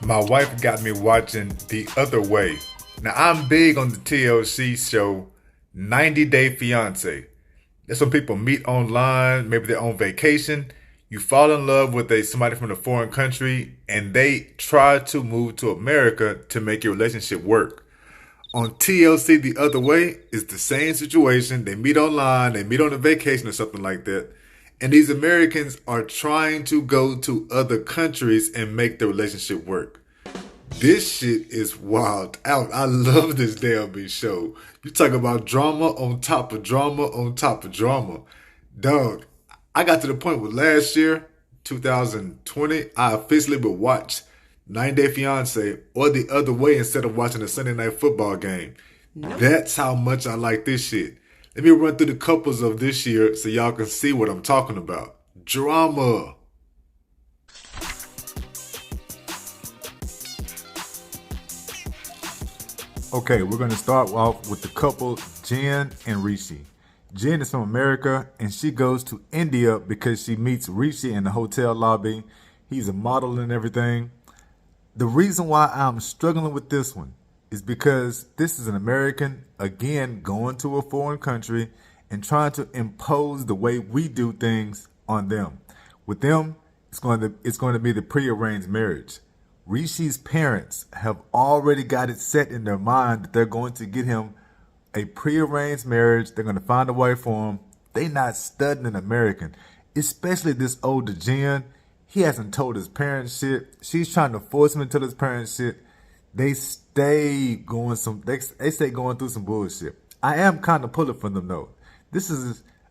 My wife got me watching The Other Way. Now, I'm big on the TLC show 90 Day Fiancee. That's when people meet online, maybe they're on vacation. You fall in love with somebody from a foreign country, and they try to move to America to make your relationship work. On TLC, The Other Way, it's the same situation. They meet online, they meet on a vacation or something like that. And these Americans are trying to go to other countries and make the relationship work. This shit is wild out. I love this damn show. You talk about drama on top of drama on top of drama. Dog, I got to the point where last year, 2020, I officially would watch 9 Day Fiance or The Other Way instead of watching a Sunday night football game. Nope. That's how much I like this shit. Let me run through the couples of this year so y'all can see what I'm talking about. Drama. Okay, we're going to start off with the couple Jen and Rishi. Jen is from America and she goes to India because she meets Rishi in the hotel lobby. He's a model and everything. The reason why I'm struggling with this one is because this is an American, again, going to a foreign country and trying to impose the way we do things on them. With them, it's going to be the prearranged marriage. Rishi's parents have already got it set in their mind that they're going to get him a prearranged marriage. They're going to find a wife for him. They're not studying an American, especially this older Jen. He hasn't told his parents shit. She's trying to force him into his parents shit. They stay going through some bullshit. I am kind of pulling for them though.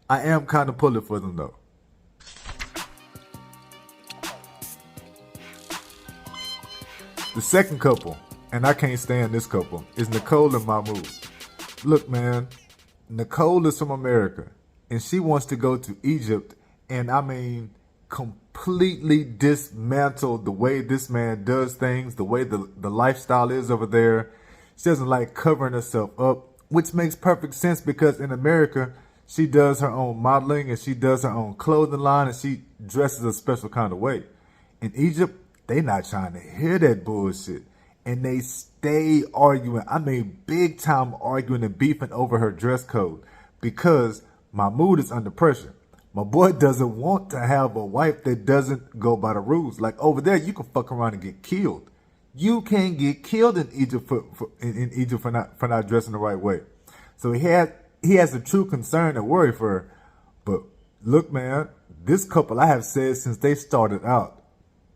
I am kind of pulling for them though. The second couple, and I can't stand this couple, is Nicole and Mahmoud. Look, man, Nicole is from America, and she wants to go to Egypt, and I mean, completely dismantle the way this man does things, the way the lifestyle is over there. She doesn't like covering herself up, which makes perfect sense because in America, she does her own modeling and she does her own clothing line and she dresses a special kind of way. In Egypt, they not trying to hear that bullshit. And they stay arguing. I mean, big time arguing and beefing over her dress code because Mahmoud is under pressure. My boy doesn't want to have a wife that doesn't go by the rules. Like over there, you can fuck around and get killed. You can get killed in Egypt for not dressing the right way. So he has a true concern and worry for her. But look, man, this couple I have said since they started out,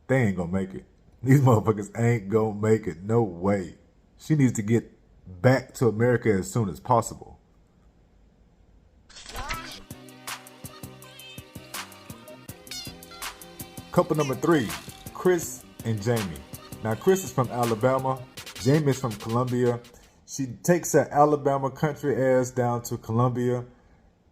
they ain't gonna make it. These motherfuckers ain't gonna make it. No way. She needs to get back to America as soon as possible. Couple number 3, Chris and Jamie. Now, Chris is from Alabama. Jamie is from Colombia. She takes her Alabama country ass down to Colombia.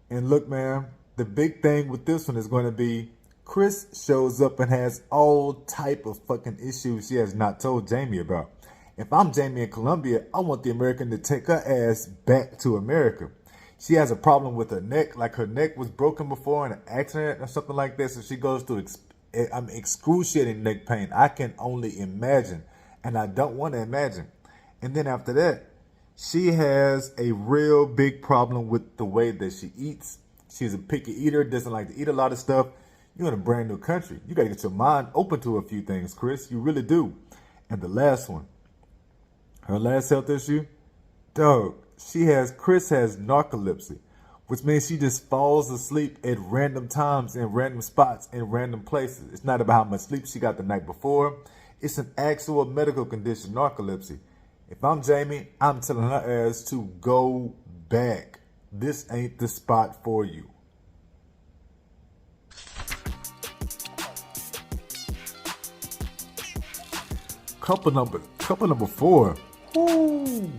And look, man, the big thing with this one is going to be Chris shows up and has all type of fucking issues she has not told Jamie about. If I'm Jamie in Colombia, I want the American to take her ass back to America. She has a problem with her neck, like her neck was broken before in an accident or something like that, so she goes through excruciating neck pain. I can only imagine, and I don't want to imagine. And then after that, she has a real big problem with the way that she eats. She's a picky eater, doesn't like to eat a lot of stuff. You're in a brand new country. You got to get your mind open to a few things, Chris. You really do. And the last one, her last health issue, dog, Chris has narcolepsy, which means she just falls asleep at random times in random spots in random places. It's not about how much sleep she got the night before. It's an actual medical condition, narcolepsy. If I'm Jamie, I'm telling her ass to go back. This ain't the spot for you. Couple number 4. Ooh,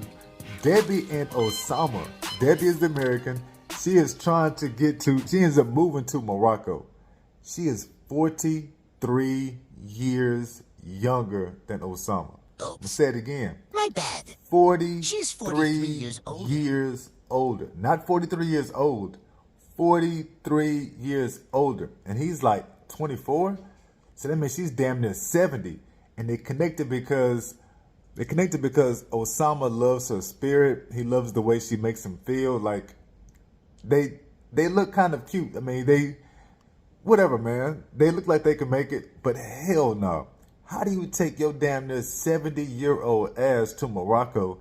Debbie and Osama. Debbie is the American. She ends up moving to Morocco. She is 43 years younger than Osama. Oops. I'll say it again. My bad. She's 43 years older. Years older. Not 43 years old. 43 years older. And he's like 24. So that means she's damn near 70. And they connected because Osama loves her spirit. He loves the way she makes him feel. Like they look kind of cute. I mean, whatever, man. They look like they can make it, but hell no. How do you take your damn near 70-year-old ass to Morocco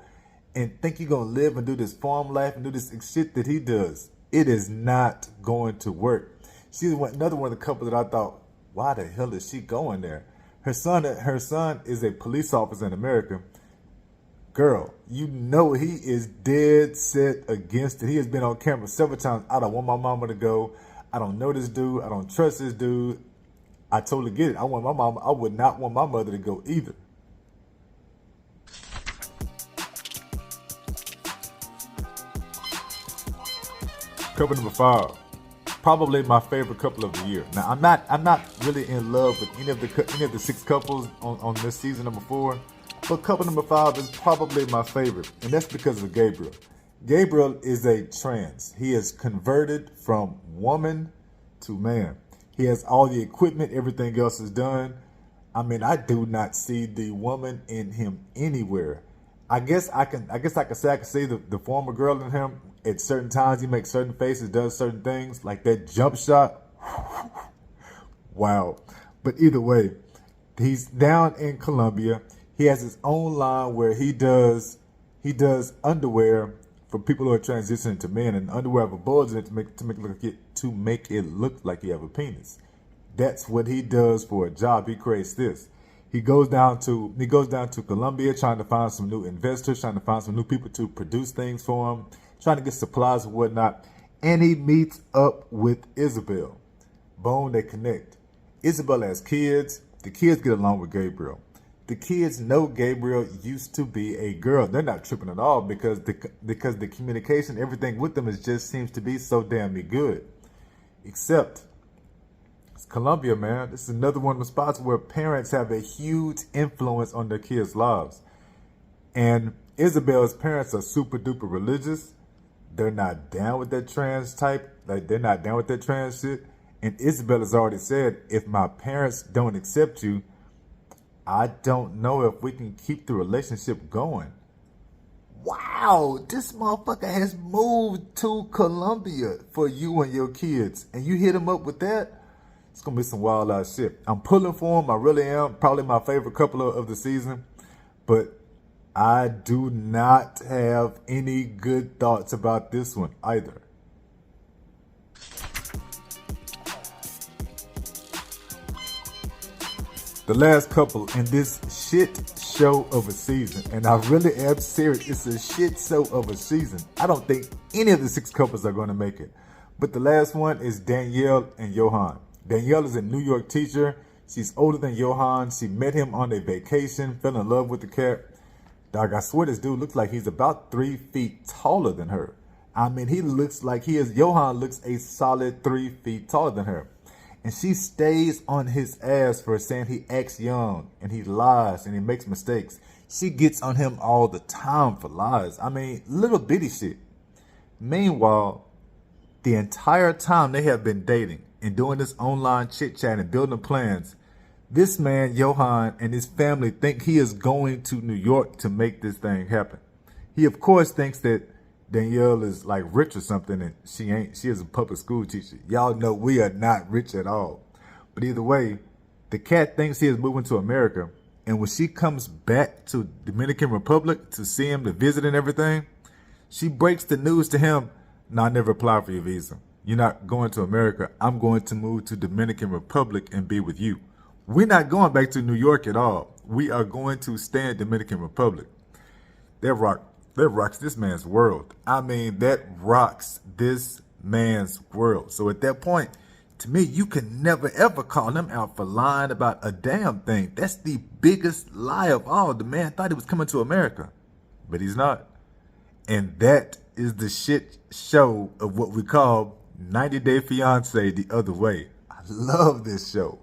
and think you're gonna live and do this farm life and do this shit that he does? It is not going to work. She's another one of the couple that I thought, why the hell is she going there? Her son is a police officer in America. Girl, you know he is dead set against it. He has been on camera several times. I don't want my mama to go. I don't know this dude. I don't trust this dude. I totally get it. I would not want my mother to go either. Couple number 5. Probably my favorite couple of the year. Now I'm not really in love with any of the 6 couples on this season number 4, but couple number 5 is probably my favorite, and that's because of Gabriel. Gabriel is a trans. He is converted from woman to man. He has all the equipment, everything else is done. I mean, I do not see the woman in him anywhere. I guess I can say I can see the former girl in him. At certain times, he makes certain faces, does certain things, like that jump shot. Wow. But either way, he's down in Colombia. He has his own line where he does underwear for people who are transitioning to men, and underwear have a bulge in it to make it look like you have a penis. That's what he does for a job. He creates this. He goes down to Colombia trying to find some new investors, trying to find some new people to produce things for him, trying to get supplies and whatnot. And he meets up with Isabel. Boom, they connect. Isabel has kids. The kids get along with Gabriel. The kids know Gabriel used to be a girl. They're not tripping at all because the communication, everything with them just seems to be so damn good. Except it's Colombia, man. This is another one of the spots where parents have a huge influence on their kids' lives. And Isabel's parents are super duper religious. They're not down with that trans type. Like, they're not down with that trans shit. And Isabel has already said, if my parents don't accept you, I don't know if we can keep the relationship going. Wow, this motherfucker has moved to Colombia for you and your kids. And you hit him up with that? It's going to be some wild ass shit. I'm pulling for him. I really am. Probably my favorite couple of the season. But I do not have any good thoughts about this one either. The last couple in this shit show of a season, and I really am serious, it's a shit show of a season. I don't think any of the 6 couples are going to make it. But the last one is Danielle and Johan. Danielle is a New York teacher. She's older than Johan. She met him on a vacation, fell in love with the cat. Dog, I swear this dude looks like he's about 3 feet taller than her. I mean, he looks like Johan looks a solid 3 feet taller than her. And she stays on his ass for saying he acts young and he lies and he makes mistakes. She gets on him all the time for lies. I mean, little bitty shit. Meanwhile, the entire time they have been dating and doing this online chit chat and building plans, this man, Johan, and his family think he is going to New York to make this thing happen. He, of course, thinks that Danielle is like rich or something, and she ain't. She is a public school teacher. Y'all know we are not rich at all. But either way, the cat thinks he is moving to America, and when she comes back to Dominican Republic to see him, to visit and everything, she breaks the news to him. No, I never applied for your visa. You're not going to America. I'm going to move to Dominican Republic and be with you. We're not going back to New York at all. We are going to stay in Dominican Republic. That rocks this man's world. I mean, that rocks this man's world. So at that point, to me, you can never ever call him out for lying about a damn thing. That's the biggest lie of all. The man thought he was coming to America, but he's not. And that is the shit show of what we call 90 Day Fiancé the other way. I love this show.